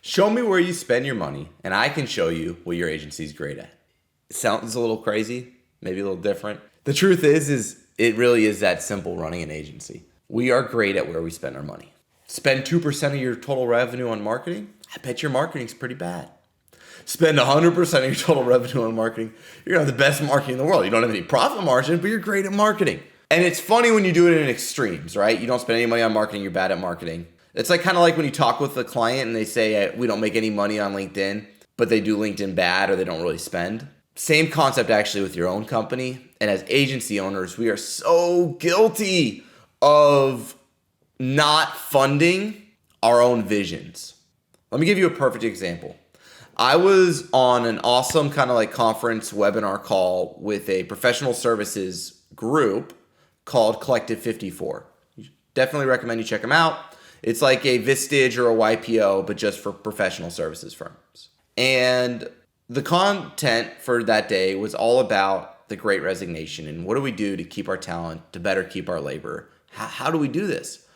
Show me where you spend your money, and I can show you what your agency's great at. It sounds a little crazy, maybe a little different. The truth is it really is that simple running an agency. We are great at where we spend our money. Spend 2% of your total revenue on marketing? I bet your marketing's pretty bad. Spend 100% of your total revenue on marketing. You're gonna have the best marketing in the world. You don't have any profit margin, but you're great at marketing. And it's funny when you do it in extremes, right? You don't spend any money on marketing, you're bad at marketing. It's like kind of like when you talk with a client and they say, we don't make any money on LinkedIn, but they do LinkedIn bad or they don't really spend. Same concept actually with your own company. And as agency owners, we are so guilty of not funding our own visions. Let me give you a perfect example. I was on an awesome kind of like conference webinar call with a professional services group called Collective 54. Definitely recommend you check them out. It's like a Vistage or a YPO, but just for professional services firms. And the content for that day was all about the Great Resignation and what do we do to keep our talent, to better keep our labor? How do we do this?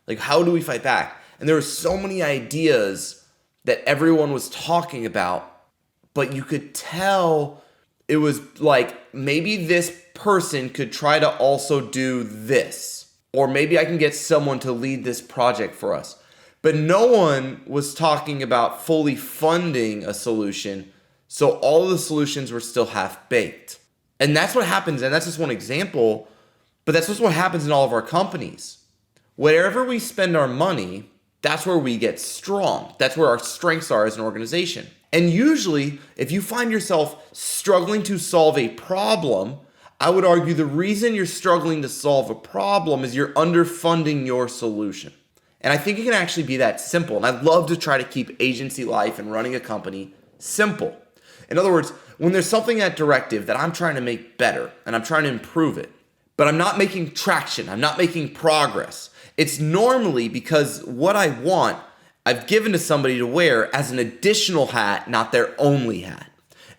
Like, how do we fight back? And there were so many ideas that everyone was talking about, but you could tell it was like, maybe this person could try to also do this. Or maybe I can get someone to lead this project for us. But no one was talking about fully funding a solution, so all of the solutions were still half-baked. And that's what happens, and that's just one example, but that's just what happens in all of our companies. Wherever we spend our money, that's where we get strong. That's where our strengths are as an organization. And usually, if you find yourself struggling to solve a problem, I would argue the reason you're struggling to solve a problem is you're underfunding your solution. And I think it can actually be that simple. And I love to try to keep agency life and running a company simple. In other words, when there's something at Directive that I'm trying to make better and I'm trying to improve it, but I'm not making traction, I'm not making progress, it's normally because what I want, I've given to somebody to wear as an additional hat, not their only hat.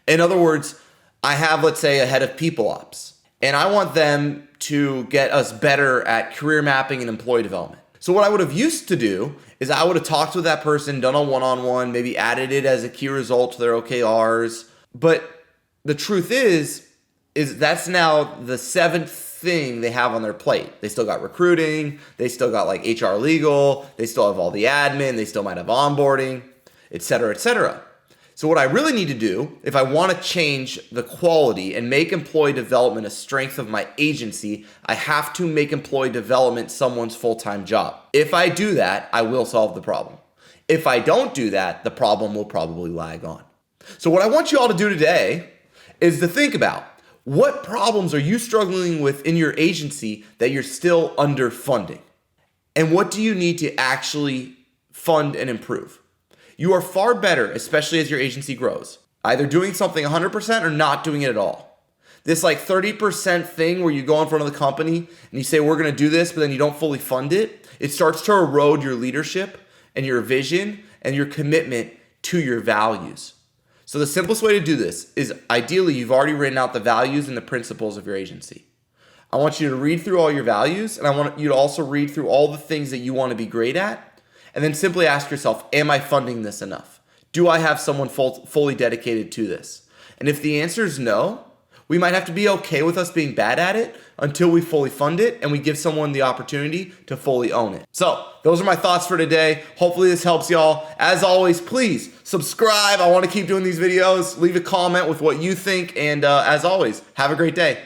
In other words, I have, let's say, a head of people ops, and I want them to get us better at career mapping and employee development. So what I would have used to do is I would have talked with that person, done a one-on-one, maybe added it as a key result to their OKRs. But the truth is that's now the seventh thing they have on their plate. They still got recruiting, they still got like HR legal, they still have all the admin, they still might have onboarding, et cetera, et cetera. So what I really need to do, if I want to change the quality and make employee development a strength of my agency, I have to make employee development someone's full-time job. If I do that, I will solve the problem. If I don't do that, the problem will probably lag on. So what I want you all to do today is to think about what problems are you struggling with in your agency that you're still underfunding? And what do you need to actually fund and improve? You are far better, especially as your agency grows, either doing something 100% or not doing it at all. This like 30% thing where you go in front of the company and you say, we're going to do this, but then you don't fully fund it. It starts to erode your leadership and your vision and your commitment to your values. So the simplest way to do this is ideally you've already written out the values and the principles of your agency. I want you to read through all your values, and I want you to also read through all the things that you want to be great at. And then simply ask yourself, am I funding this enough? Do I have someone fully dedicated to this? And if the answer is no, we might have to be okay with us being bad at it until we fully fund it and we give someone the opportunity to fully own it. So those are my thoughts for today. Hopefully this helps y'all. As always, please subscribe. I want to keep doing these videos. Leave a comment with what you think. And as always, have a great day.